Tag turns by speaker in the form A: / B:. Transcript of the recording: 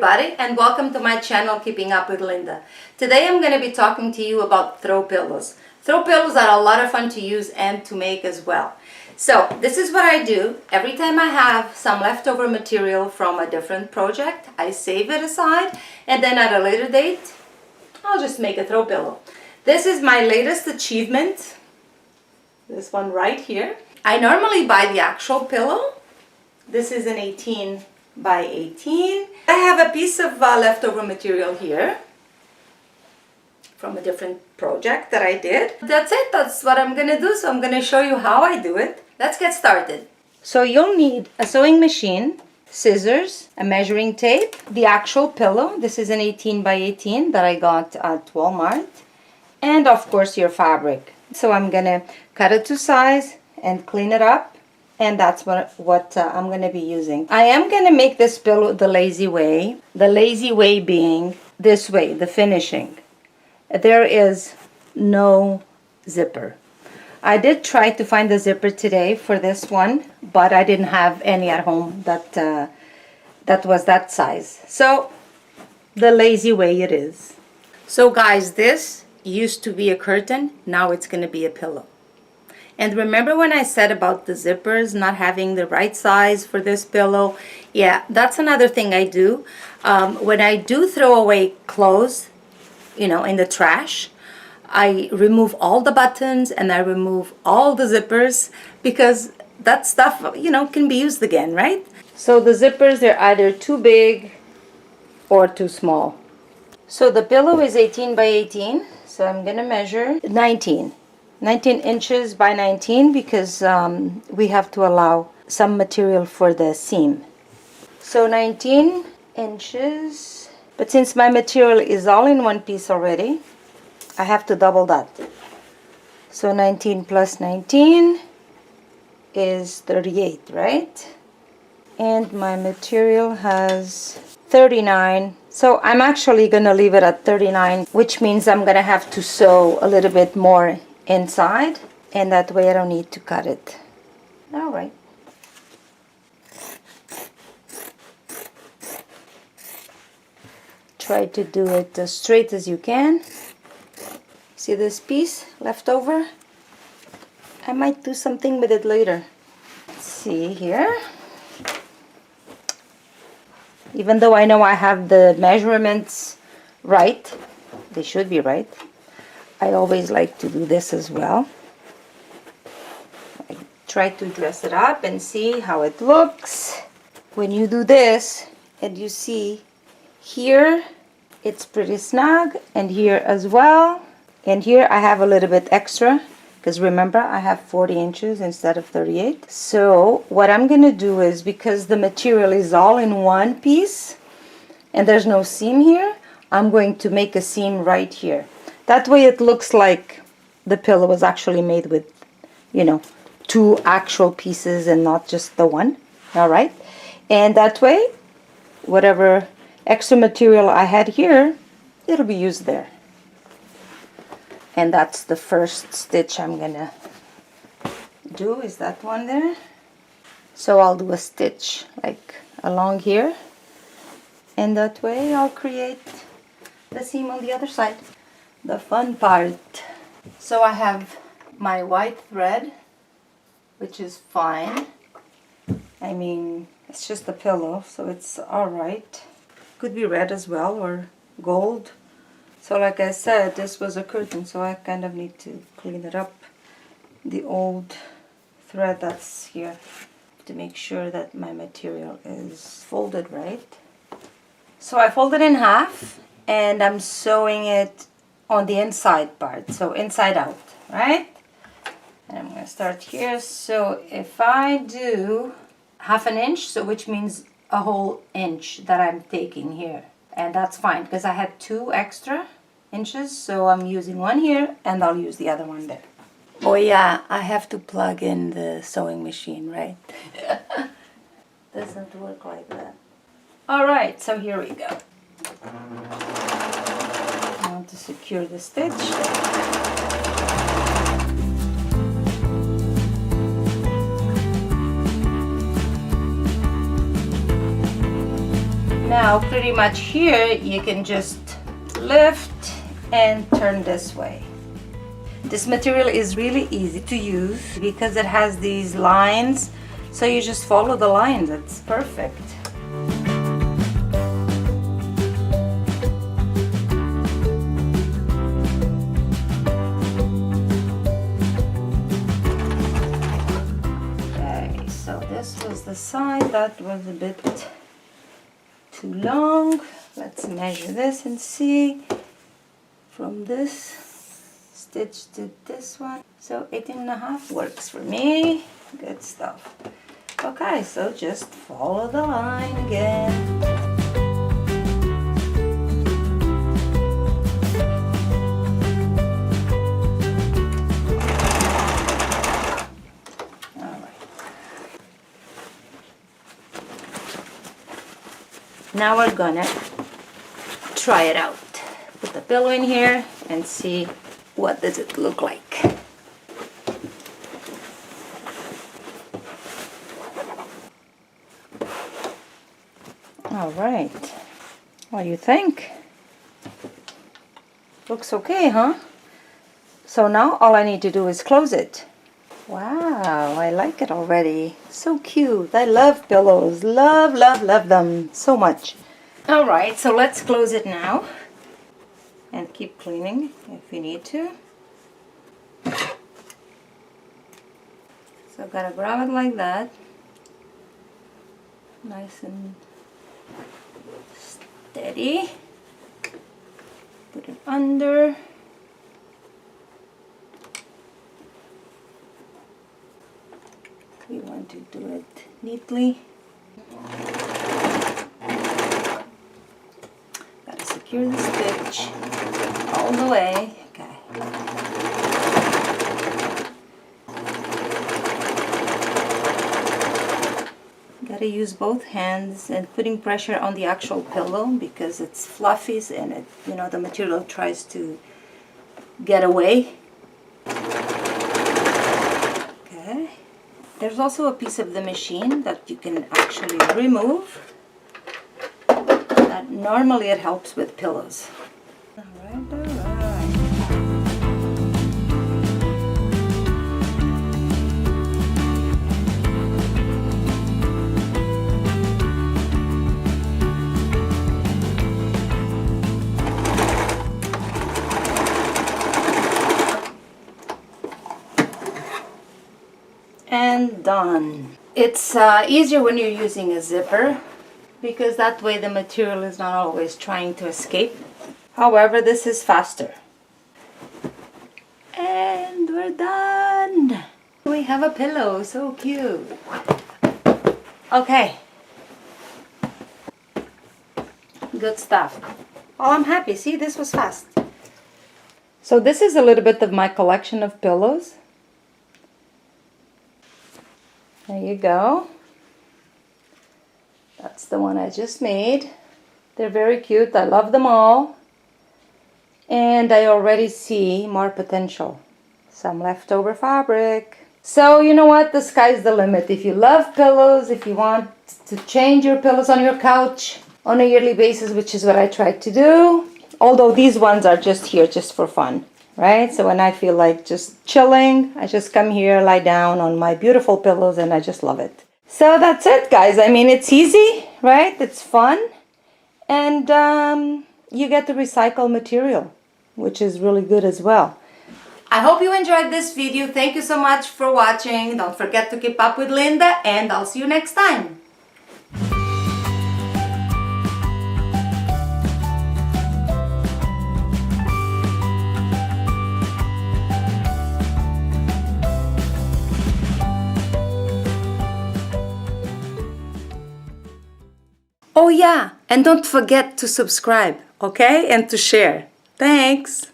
A: everybody, and welcome to my channel Keeping Up with Linda. Today I'm going to be talking to you about throw pillows. Throw pillows are a lot of fun to use and to make as well. So this is what I do. Every time I have some leftover material from a different project, I save it aside, and then at a later date I'll just make a throw pillow. This is my latest achievement, this one right here. I normally buy the actual pillow. This is an 18 by 18. I have a piece of leftover material here from a different project that I did. That's it, that's what I'm gonna do. So I'm gonna show you how I do it. Let's get started. So you'll need a sewing machine, scissors, a measuring tape, the actual pillow. This is an 18 by 18 that I got at Walmart, and of course your fabric. So I'm gonna cut it to size and clean it up, and that's what I'm going to be using. I am going to make this pillow the lazy way. The lazy way being this way, the finishing. There is no zipper. I did try to find the zipper today for this one, but I didn't have any at home that was that size. So the lazy way it is. So guys, this used to be a curtain. Now it's going to be a pillow. And remember when I said about the zippers not having the right size for this pillow? Yeah, that's another thing I do. When I do throw away clothes, in the trash, I remove all the buttons and I remove all the zippers, because that stuff, can be used again, right? So the zippers, they're either too big or too small. So the pillow is 18 by 18, so I'm gonna measure 19 inches by 19, because we have to allow some material for the seam. So 19 inches, but since my material is all in one piece already, I have to double that. So 19 plus 19 is 38, right? And my material has 39. So I'm actually gonna leave it at 39, which means I'm gonna have to sew a little bit more inside, and that way I don't need to cut it. All right. Try to do it as straight as you can. See this piece left over? I might do something with it later. Let's see here. Even though I know I have the measurements right, they should be right, I always like to do this as well. I try to dress it up and see how it looks. When you do this, and you see here, it's pretty snug, and here as well. And here I have a little bit extra, because remember I have 40 inches instead of 38. So what I'm going to do is, because the material is all in one piece, and there's no seam here, I'm going to make a seam right here. That way it looks like the pillow was actually made with, two actual pieces and not just the one. All right. And that way, whatever extra material I had here, it'll be used there. And that's the first stitch I'm gonna do, is that one there. So I'll do a stitch like along here, and that way I'll create the seam on the other side. The fun part. So I have my white thread, which is fine. I mean, it's just a pillow, so it's all right. Could be red as well, or gold. So like I said, this was a curtain, so I kind of need to clean it up. The old thread that's here, to make sure that my material is folded right. So I fold it in half, and I'm sewing it on the inside part, so inside out, right? And I'm going to start here. So if I do half an inch, so which means a whole inch that I'm taking here, and that's fine because I had 2 extra inches, so I'm using one here and I'll use the other one there. Oh yeah, I have to plug in the sewing machine, right? Doesn't work like that. All right, so here we go. Now to secure the stitch. now pretty much here you can just lift and turn this way. This material is really easy to use because it has these lines, so you just follow the lines. It's perfect. Okay, so this was the side that was a bit too long. Let's measure this and see. From this stitch to this one, so 18.5 works for me. Good stuff. Okay, so just follow the line again. All right. Now we're gonna try it out. Put the pillow in here and see what does it look like. All right, what do you think? Looks okay, huh? So now all I need to do is close it. Wow, I like it already. So cute. I love pillows. Love, love, love them so much. All right, so let's close it now. And keep cleaning if you need to. So gotta grab it like that. Nice and steady. Put it under. We want to do it neatly. Gotta secure the stitch all the way. Okay. Gotta use both hands and putting pressure on the actual pillow because it's fluffy and it, you know, the material tries to get away. Okay. There's also a piece of the machine that you can actually remove. That normally it helps with pillows. All right, all right. And done. It's easier when you're using a zipper because that way the material is not always trying to escape. However, this is faster. And we're done. We have a pillow, so cute. Okay. Good stuff. Oh, I'm happy. See, this was fast. So this is a little bit of my collection of pillows. There you go. That's the one I just made. They're very cute. I love them all. And I already see more potential. Some leftover fabric. So you know what? The sky's the limit. If you love pillows, if you want to change your pillows on your couch on a yearly basis, which is what I try to do. Although these ones are just here just for fun. Right? So when I feel like just chilling, I just come here, lie down on my beautiful pillows, and I just love it. So that's it, guys. I mean, it's easy, right? It's fun. And you get to recycle material, which is really good as well. I hope you enjoyed this video. Thank you so much for watching. Don't forget to keep up with Linda, and I'll see you next time. Oh yeah, and don't forget to subscribe, okay? And to share. Thanks.